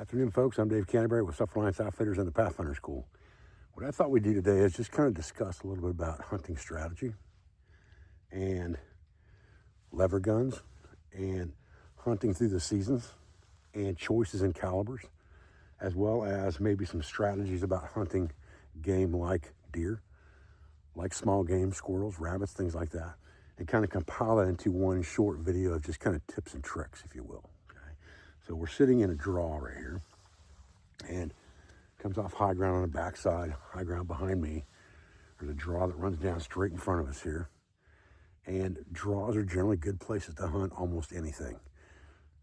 Afternoon, folks. I'm Dave Canterbury with Self-Reliance Outfitters and the Pathfinder School. What I thought we'd do today is just kind of discuss a little bit about hunting strategy and lever guns and hunting through the seasons and choices in calibers, as well as maybe some strategies about hunting game like deer, like small game, squirrels, rabbits, things like that, and kind of compile that into one short video of just kind of tips and tricks, if you will. Okay? So we're sitting in a draw right here, and comes off high ground on the backside, high ground behind me. There's a draw that runs down straight in front of us here. And draws are generally good places to hunt almost anything.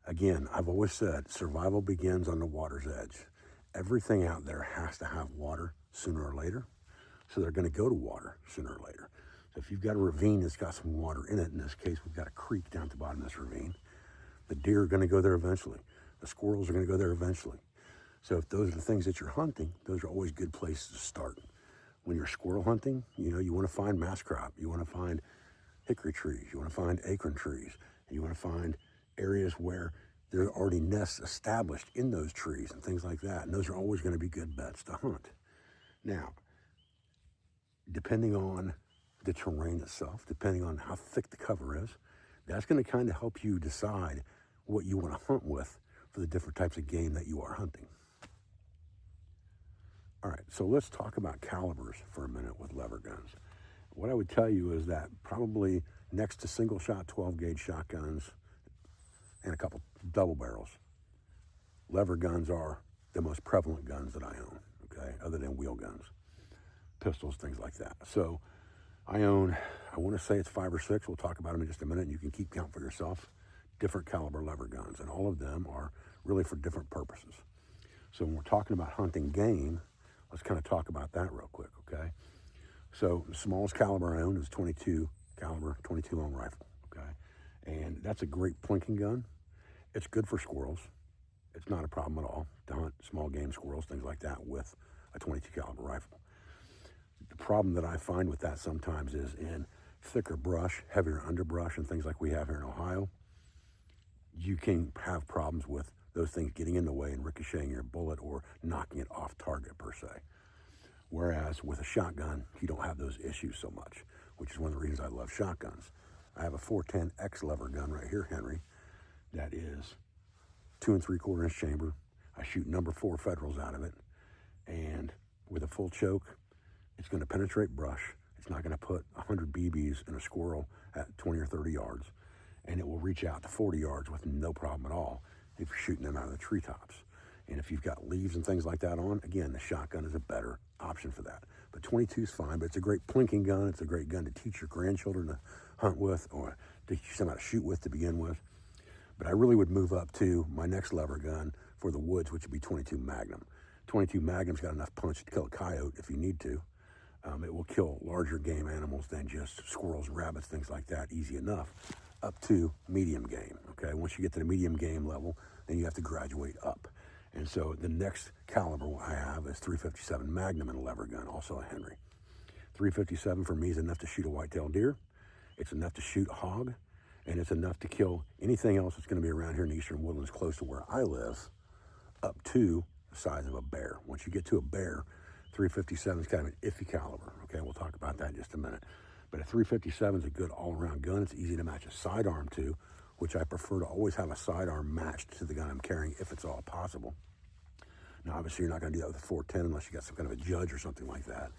Again, I've always said survival begins on the water's edge. Everything out there has to have water sooner or later. So they're going to go to water sooner or later. So if you've got a ravine that's got some water in it, in this case, we've got a creek down at the bottom of this ravine, the deer are going to go there eventually. The squirrels are going to go there eventually. So if those are the things that you're hunting, those are always good places to start. When you're squirrel hunting, you want to find mass crop. You want to find hickory trees. You want to find acorn trees. You want to find areas where there are already nests established in those trees and things like that. And those are always going to be good bets to hunt. Now, depending on the terrain itself, depending on how thick the cover is, that's going to kind of help you decide what you want to hunt with for the different types of game that you are hunting. All right, so let's talk about calibers for a minute with lever guns. What I would tell you is that probably next to single shot 12 gauge shotguns and a couple double barrels, lever guns are the most prevalent guns that I own, okay, other than wheel guns, pistols, things like that. So I own, I want to say it's 5 or 6, we'll talk about them in just a minute, and you can keep count for yourself, different caliber lever guns, and all of them are really for different purposes. So when we're talking about hunting game, let's kind of talk about that real quick, okay? So the smallest caliber I own is 22 caliber, 22 long rifle, okay? And that's a great plinking gun. It's good for squirrels. It's not a problem at all to hunt small game squirrels, things like that with a 22 caliber rifle. The problem that I find with that sometimes is in thicker brush, heavier underbrush, and things like we have here in Ohio, you can have problems with those things getting in the way and ricocheting your bullet or knocking it off target per se. Whereas with a shotgun, you don't have those issues so much, which is one of the reasons I love shotguns. I have a 410X lever gun right here, Henry, that is 2 3/4 inch chamber. I shoot number 4 Federals out of it, and with a full choke, it's going to penetrate brush. It's not going to put 100 BBs in a squirrel at 20 or 30 yards, and it will reach out to 40 yards with no problem at all if you're shooting them out of the treetops. And if you've got leaves and things like that on, again, the shotgun is a better option for that. But 22 is fine, but it's a great plinking gun. It's a great gun to teach your grandchildren to hunt with or to teach them how to shoot with to begin with. But I really would move up to my next lever gun for the woods, which would be 22 Magnum. 22 Magnum's got enough punch to kill a coyote if you need to. It will kill larger game animals than just squirrels, rabbits, things like that, easy enough, up to medium game, okay? Once you get to the medium game level, then you have to graduate up. And so the next caliber I have is 357 Magnum in a lever gun, also a Henry. 357 for me is enough to shoot a white-tailed deer. It's enough to shoot a hog, and it's enough to kill anything else that's going to be around here in the eastern woodlands close to where I live, up to the size of a bear. Once you get to a bear, 357 is kind of an iffy caliber, okay? We'll talk about that in just a minute. But a 357 is a good all-around gun. It's easy to match a sidearm to, which I prefer to always have a sidearm matched to the gun I'm carrying if it's all possible. Now, obviously, you're not going to do that with a 410 unless you got some kind of a judge or something like that.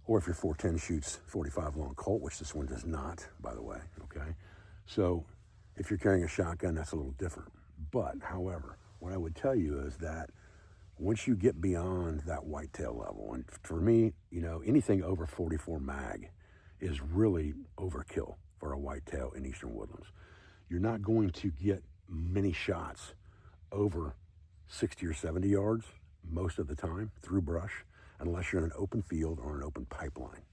Or if your 410 shoots 45 long Colt, which this one does not, by the way, okay? So if you're carrying a shotgun, that's a little different. But, however, what I would tell you is that once you get beyond that whitetail level, and for me, anything over 44 mag is really overkill for a whitetail in eastern woodlands. You're not going to get many shots over 60 or 70 yards most of the time through brush, unless you're in an open field or an open pipeline.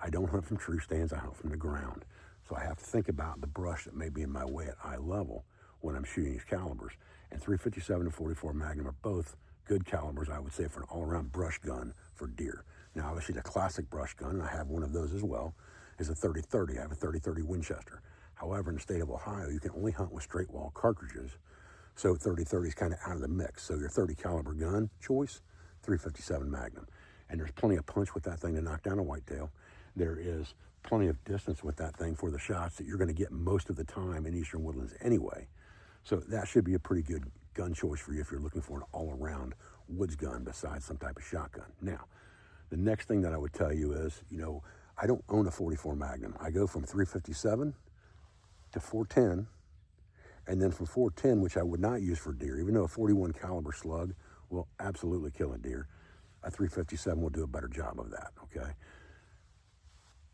I don't hunt from tree stands, I hunt from the ground. So I have to think about the brush that may be in my way at eye level when I'm shooting these calibers. And 357 and 44 Magnum are both good calibers, I would say, for an all-around brush gun for deer. Now, obviously, the classic brush gun, and I have one of those as well, is a 30-30. I have a 30-30 Winchester. However, in the state of Ohio, you can only hunt with straight wall cartridges So 30-30 is kind of out of the mix. So your 30 caliber gun choice, 357 Magnum. And there's plenty of punch with that thing to knock down a whitetail. There is plenty of distance with that thing for the shots that you're going to get most of the time in eastern woodlands anyway. So that should be a pretty good gun choice for you if you're looking for an all-around woods gun besides some type of shotgun. Now, the next thing that I would tell you is, I don't own a 44 Magnum. I go from 357 to 410, and then from 410, which I would not use for deer, even though a 41 caliber slug will absolutely kill a deer, a 357 will do a better job of that, okay?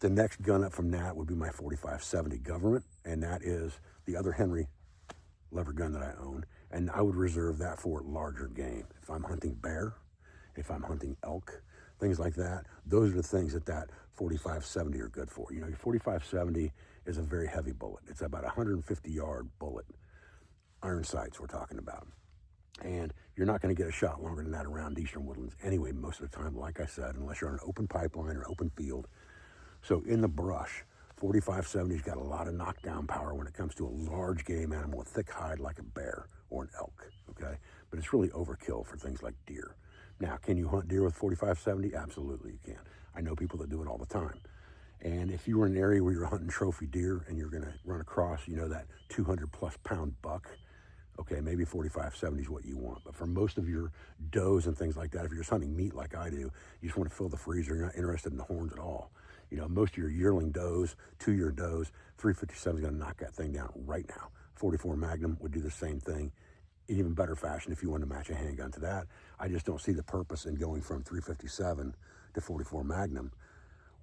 The next gun up from that would be my 4570 Government, and that is the other Henry lever gun that I own, and I would reserve that for larger game. If I'm hunting bear, if I'm hunting elk, things like that, those are the things that 4570 are good for. Your 4570 is a very heavy bullet. It's about a 150-yard bullet, iron sights we're talking about. And you're not going to get a shot longer than that around eastern woodlands anyway, most of the time, like I said, unless you're on an open pipeline or open field. So in the brush, 4570's got a lot of knockdown power when it comes to a large game animal with thick hide like a bear or an elk, okay? But it's really overkill for things like deer. Now, can you hunt deer with 4570? Absolutely you can. I know people that do it all the time. And if you were in an area where you're hunting trophy deer and you're gonna run across, that 200 plus pound buck, okay, maybe 4570 is what you want. But for most of your does and things like that, if you're just hunting meat like I do, you just want to fill the freezer, you're not interested in the horns at all. Most of your yearling does, 2-year does, 357 is going to knock that thing down right now. 44 Magnum would do the same thing in even better fashion if you want to match a handgun to that. I just don't see the purpose in going from 357 to 44 Magnum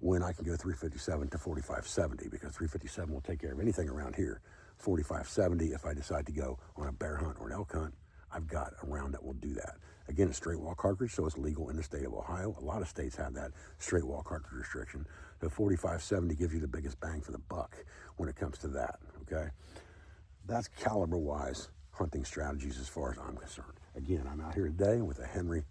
when I can go 357 to 4570, because 357 will take care of anything around here. 4570, if I decide to go on a bear hunt or an elk hunt, I've got a round that will do that. Again, it's straight wall cartridge, so it's legal in the state of Ohio. A lot of states have that straight wall cartridge restriction. The 4570 gives you the biggest bang for the buck when it comes to that, okay? That's caliber-wise hunting strategies as far as I'm concerned. Again, I'm out here today with a Henry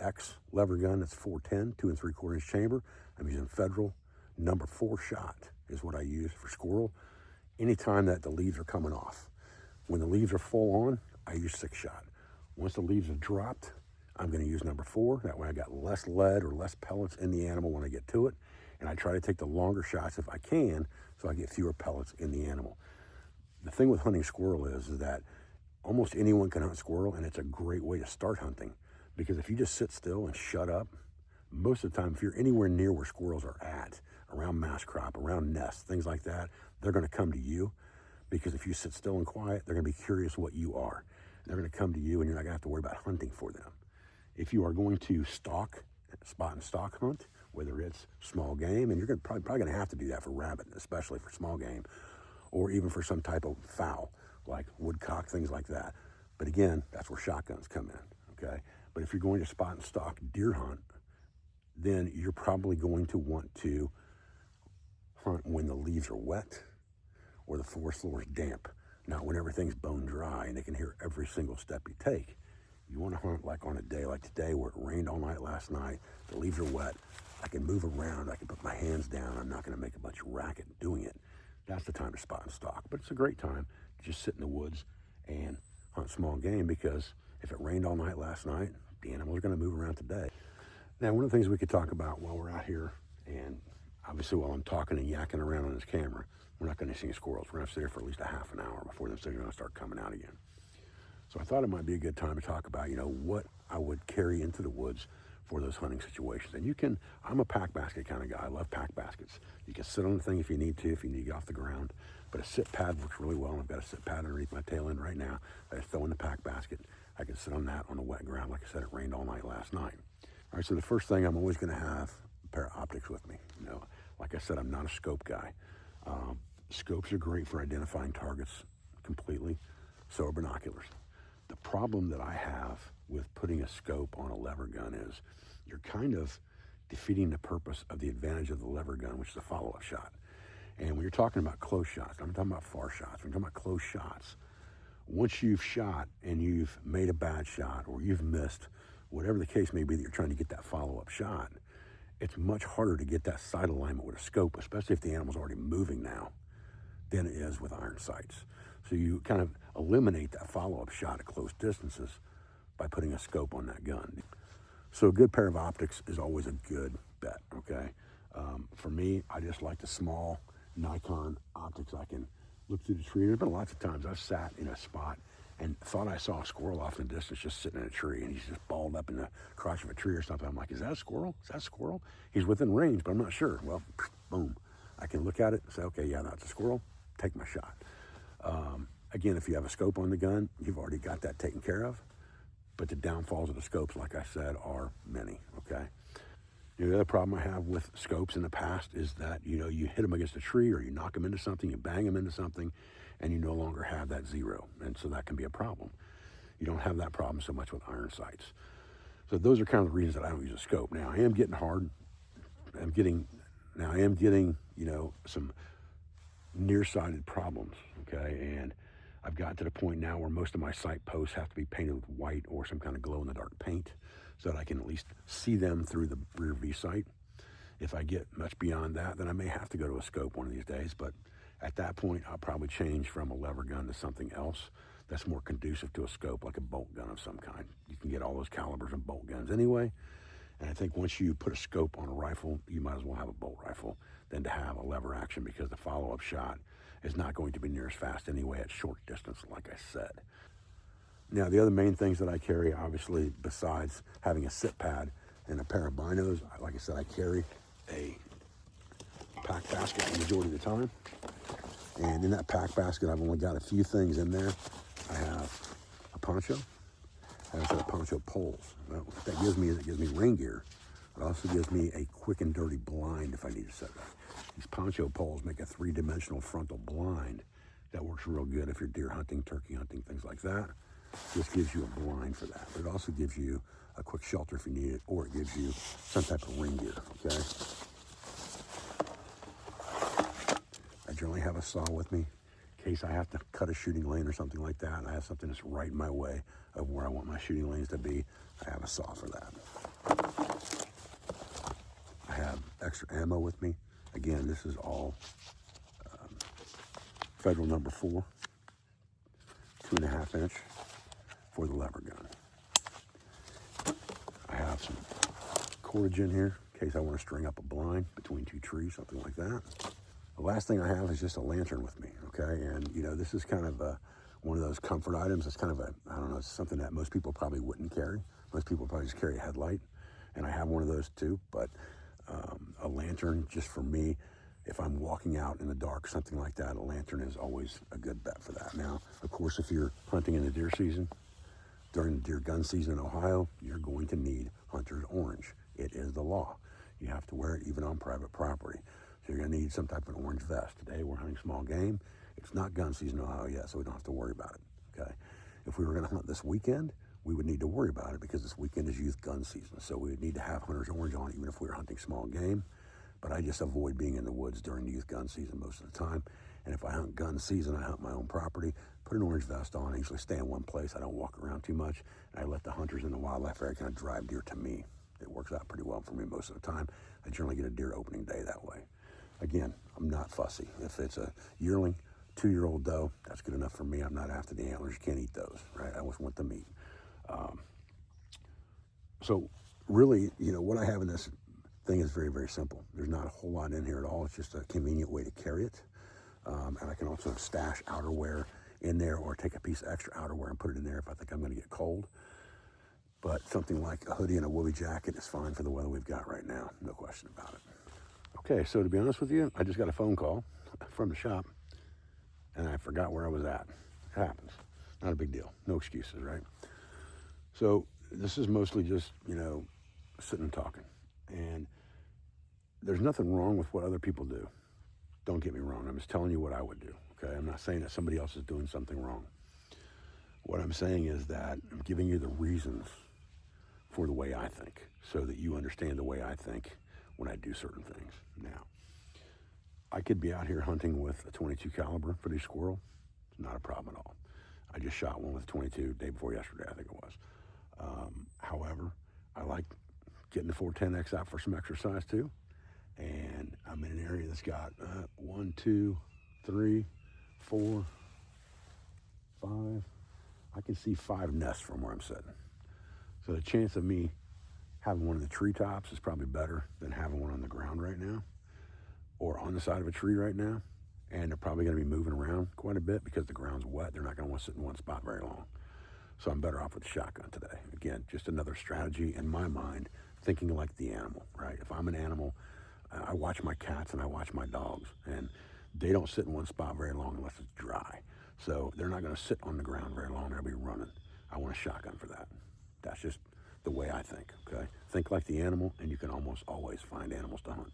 X lever gun that's 410, 2 3/4 inch chamber. I'm using Federal number 4 shot is what I use for squirrel anytime that the leaves are coming off. When the leaves are full on, I use 6 shot. Once the leaves have dropped, I'm going to use number 4. That way I got less lead or less pellets in the animal when I get to it. And I try to take the longer shots if I can, so I get fewer pellets in the animal. The thing with hunting squirrel is that almost anyone can hunt squirrel, and it's a great way to start hunting. Because if you just sit still and shut up, most of the time, if you're anywhere near where squirrels are at, around mass crop, around nests, things like that, they're going to come to you. Because if you sit still and quiet, they're going to be curious what you are. They're going to come to you, and you're not going to have to worry about hunting for them. If you are going to spot and stalk hunt, whether it's small game, and you're probably going to have to do that for rabbit, especially for small game, or even for some type of fowl, like woodcock, things like that. But again, that's where shotguns come in, okay? But if you're going to spot and stalk deer hunt, then you're probably going to want to hunt when the leaves are wet or the forest floor is damp, not when everything's bone dry and they can hear every single step you take. You want to hunt like on a day like today where it rained all night last night, the leaves are wet, I can move around, I can put my hands down, I'm not going to make a bunch of racket doing it. That's the time to spot and stalk. But it's a great time to just sit in the woods and hunt small game, because if it rained all night last night, the animals are going to move around today. Now, one of the things we could talk about while we're out here, and obviously while I'm talking and yakking around on this camera, we're not going to see any squirrels. We're going to have to sit there for at least a half an hour before they're going to start coming out again. So I thought it might be a good time to talk about, what I would carry into the woods for those hunting situations. And I'm a pack basket kind of guy. I love pack baskets. You can sit on the thing if you need to get off the ground. But a sit pad works really well. I've got a sit pad underneath my tail end right now. I just throw in the pack basket. I can sit on that on the wet ground. Like I said, it rained all night last night. All right, so the first thing, I'm always going to have a pair of optics with me. Like I said, I'm not a scope guy. Scopes are great for identifying targets completely. So are binoculars. The problem that I have with putting a scope on a lever gun is you're kind of defeating the purpose of the advantage of the lever gun, which is a follow-up shot. And when you're talking about close shots, I'm talking about far shots. When you're talking about close shots, once you've shot and you've made a bad shot or you've missed, whatever the case may be that you're trying to get that follow-up shot, it's much harder to get that sight alignment with a scope, especially if the animal's already moving now, than it is with iron sights. So you kind of eliminate that follow-up shot at close distances by putting a scope on that gun. So a good pair of optics is always a good bet, okay? For me, I just like the small Nikon optics. I can look through the tree. There's been lots of times I've sat in a spot and thought I saw a squirrel off in the distance just sitting in a tree, and he's just balled up in the crotch of a tree or something. I'm like, is that a squirrel? Is that a squirrel? He's within range, but I'm not sure. Well, boom. I can look at it and say, okay, yeah, that's a squirrel. Take my shot. Again, if you have a scope on the gun, you've already got that taken care of. But the downfalls of the scopes, like I said, are many, okay? The other problem I have with scopes in the past is that, you hit them against a tree or you knock them into something, you bang them into something, and you no longer have that zero. And so that can be a problem. You don't have that problem so much with iron sights. So those are kind of the reasons that I don't use a scope. Now, I am getting hard. I am getting, some nearsighted problems, okay? And I've gotten to the point now where most of my sight posts have to be painted with white or some kind of glow-in-the-dark paint so that I can at least see them through the rear V sight. If I get much beyond that, then I may have to go to a scope one of these days, but at that point, I'll probably change from a lever gun to something else that's more conducive to a scope, like a bolt gun of some kind. You can get all those calibers in bolt guns anyway, and I think once you put a scope on a rifle, you might as well have a bolt rifle than to have a lever action, because the follow-up shot is not going to be near as fast anyway at short distance, like I said. Now, the other main things that I carry, obviously, besides having a sit pad and a pair of binos, like I said, I carry a pack basket the majority of the time. And in that pack basket, I've only got a few things in there. I have a poncho, and a set of poncho poles. Well, what that gives me is it gives me rain gear. It also gives me a quick and dirty blind if I need to set that. These poncho poles make a three-dimensional frontal blind that works real good if you're deer hunting, turkey hunting, things like that. This gives you a blind for that. But it also gives you a quick shelter if you need it, or it gives you some type of rain gear, okay? I generally have a saw with me in case I have to cut a shooting lane or something like that, and I have something that's right in my way of where I want my shooting lanes to be. I have a saw for that. I have extra ammo with me. Again, this is all Federal number 4, 2.5 inch for the lever gun. I have some cordage in here in case I want to string up a blind between two trees, something like that. The last thing I have is just a lantern with me, okay? And, this is kind of one of those comfort items. It's kind of it's something that most people probably wouldn't carry. Most people probably just carry a headlight, and I have one of those too, but a lantern, just for me, if I'm walking out in the dark, something like that, a lantern is always a good bet for that. Now, of course, if you're hunting in the deer season, during the deer gun season in Ohio, you're going to need hunter's orange. It is the law. You have to wear it even on private property. So you're going to need some type of an orange vest. Today, we're hunting small game. It's not gun season in Ohio yet, so we don't have to worry about it, okay? If we were going to hunt this weekend, we would need to worry about it because this weekend is youth gun season. So we would need to have hunter's orange on even if we were hunting small game. But I just avoid being in the woods during youth gun season most of the time. And if I hunt gun season, I hunt my own property, put an orange vest on. I usually stay in one place. I don't walk around too much. And I let the hunters in the wildlife area kind of drive deer to me. It works out pretty well for me most of the time. I generally get a deer opening day that way. Again, I'm not fussy. If it's a yearling, 2-year-old doe, that's good enough for me. I'm not after the antlers. You can't eat those, right? I always want the meat. So really, what I have in this thing is very, very simple. There's not a whole lot in here at all. It's just a convenient way to carry it. And I can also stash outerwear in there or take a piece of extra outerwear and put it in there if I think I'm going to get cold. But something like a hoodie and a woolly jacket is fine for the weather we've got right now. No question about it. Okay, so to be honest with you, I just got a phone call from the shop and I forgot where I was at. It happens. Not a big deal. No excuses, right? So this is mostly just, sitting and talking. And there's nothing wrong with what other people do. Don't get me wrong. I'm just telling you what I would do, okay? I'm not saying that somebody else is doing something wrong. What I'm saying is that I'm giving you the reasons for the way I think so that you understand the way I think when I do certain things. Now, I could be out here hunting with a 22 caliber for these squirrel. It's not a problem at all. I just shot one with a 22 day before yesterday, I think it was. However, I like getting the 410X out for some exercise too. And I'm in an area that's got 1, 2, 3, 4, 5. I can see 5 nests from where I'm sitting. So the chance of me having one in the treetops is probably better than having one on the ground right now or on the side of a tree right now. And they're probably going to be moving around quite a bit because the ground's wet. They're not going to want to sit in one spot very long. So I'm better off with the shotgun today. Again, just another strategy in my mind, thinking like the animal, right? If I'm an animal, I watch my cats and I watch my dogs, and they don't sit in one spot very long unless it's dry. So they're not going to sit on the ground very long. They'll be running. I want a shotgun for that. That's just the way I think, okay? Think like the animal, and you can almost always find animals to hunt.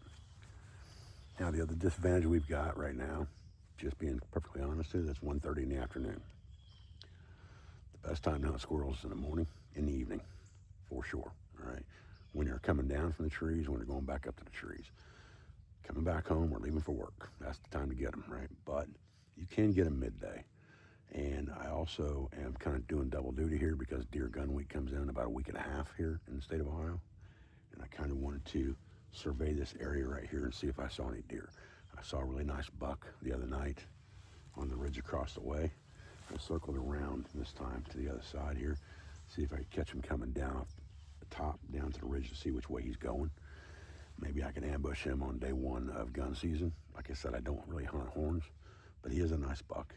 Now, the other disadvantage we've got right now, just being perfectly honest here, that's 1:30 in the afternoon. The best time to hunt squirrels is in the morning, in the evening, for sure, all right? When you're coming down from the trees, when you're going back up to the trees. Coming back home or leaving for work, that's the time to get them, right? But you can get them midday. And I also am kind of doing double duty here because deer gun week comes in about a week and a half here in the state of Ohio. And I kind of wanted to survey this area right here and see if I saw any deer. I saw a really nice buck the other night on the ridge across the way. I circled around this time to the other side here, see if I could catch him coming down off the top, down to the ridge to see which way he's going. Maybe I can ambush him on day 1 of gun season. Like I said, I don't really hunt horns, but he is a nice buck.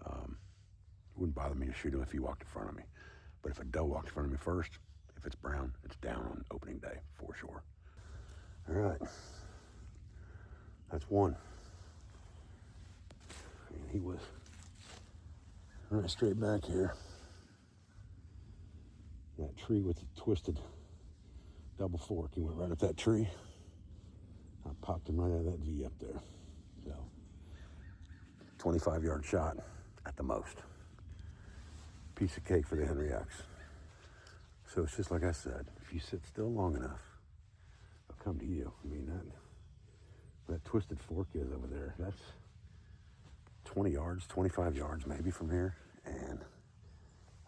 It wouldn't bother me to shoot him if he walked in front of me. But if a doe walked in front of me first, if it's brown, it's down on opening day for sure. All right, that's one. And he was right straight back here. That tree with the twisted double fork, he went right up that tree. I popped him right out of that V up there. So, 25-yard shot at the most. Piece of cake for the Henry X. So it's just like I said, if you sit still long enough, they'll come to you. I mean, that twisted fork is over there, that's 20 yards, 25 yards maybe from here. And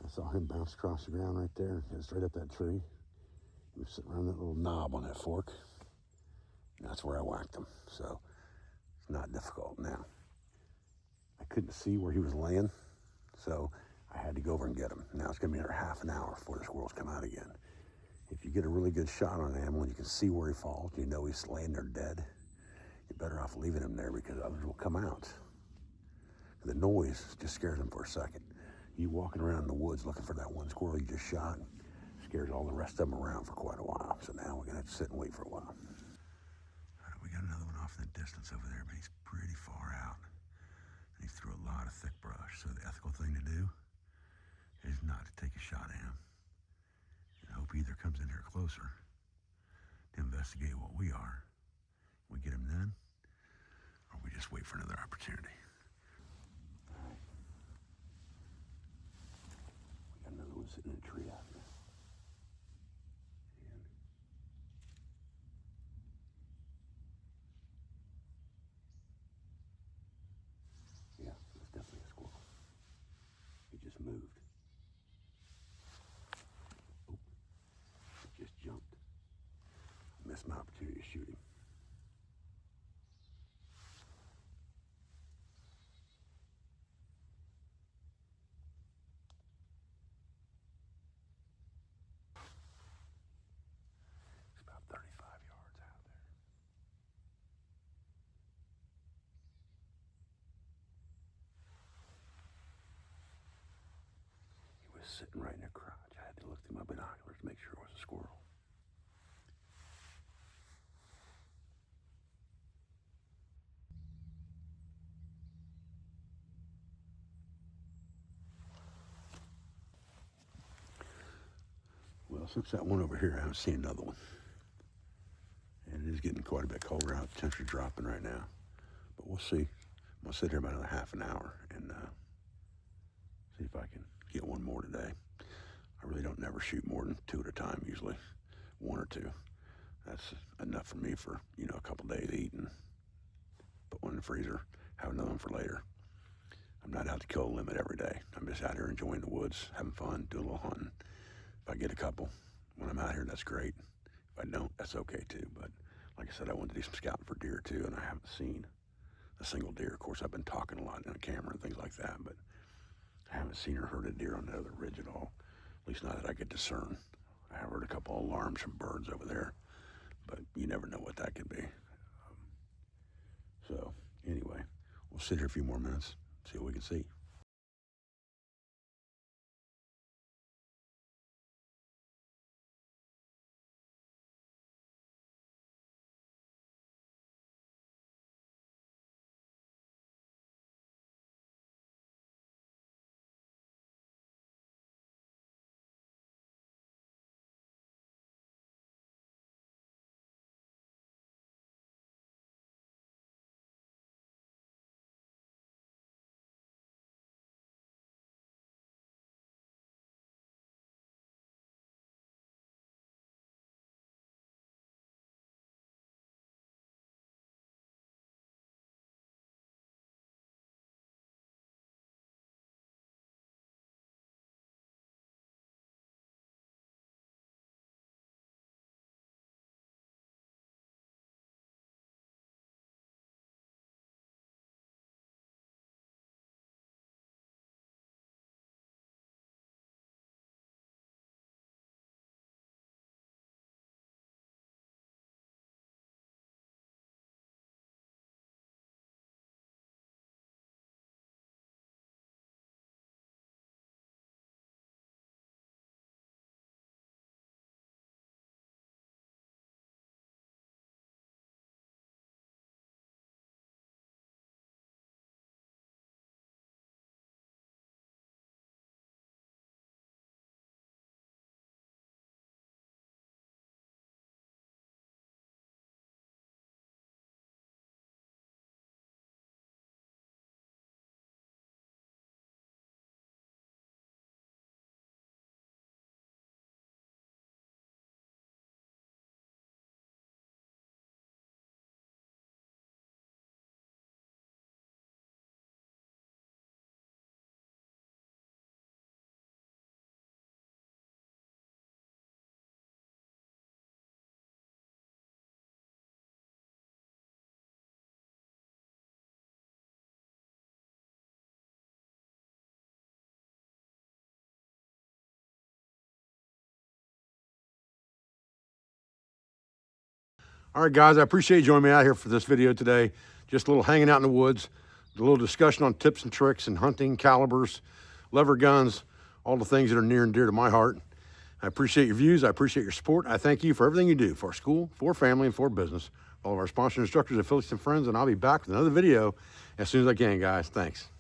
I saw him bounce across the ground right there, and straight up that tree. He was sitting around that little knob on that fork. And that's where I whacked him. So it's not difficult. Now, I couldn't see where he was laying, so I had to go over and get him. Now it's going to be another half an hour before the squirrels come out again. If you get a really good shot on an animal and you can see where he falls, you know he's laying there dead, you're better off leaving him there because others will come out. The noise just scares them for a second. You walking around in the woods looking for that one squirrel you just shot scares all the rest of them around for quite a while. So now we're going to have to sit and wait for a while. All right, we got another one off in the distance over there, but he's pretty far out. And he's through a lot of thick brush. So the ethical thing to do is not to take a shot at him. And hope he either comes in here closer to investigate what we are. We get him then, or we just wait for another opportunity. We got another one sitting in a tree out there. Yeah, it's definitely a squirrel. He just moved. Oh, he just jumped. I missed my opportunity to shoot him. It's about 35 yards out there. He was sitting right in the crotch. I had to look through my binoculars to make sure it was a squirrel. Well, since that one over here, I haven't seen another one. And it is getting quite a bit colder out, temperature dropping right now. But we'll see. I'm going to sit here about another half an hour and see if I can get one more today. I really don't never shoot more than 2 at a time, usually 1 or 2. That's enough for me for, a couple days eating. Put one in the freezer, have another one for later. I'm not out to kill a limit every day. I'm just out here enjoying the woods, having fun, doing a little hunting. If I get a couple when I'm out here, that's great. If I don't, that's okay too. But like I said, I wanted to do some scouting for deer too, and I haven't seen a single deer. Of course, I've been talking a lot on camera and things like that, but I haven't seen or heard a deer on the other ridge at all, at least not that I could discern. I have heard a couple of alarms from birds over there, but you never know what that could be. So anyway, we'll sit here a few more minutes, see what we can see. All right, guys, I appreciate you joining me out here for this video today. Just a little hanging out in the woods, a little discussion on tips and tricks and hunting, calibers, lever guns, all the things that are near and dear to my heart. I appreciate your views. I appreciate your support. I thank you for everything you do for our school, for family, and for business. All of our sponsor instructors, affiliates, and friends, and I'll be back with another video as soon as I can, guys. Thanks.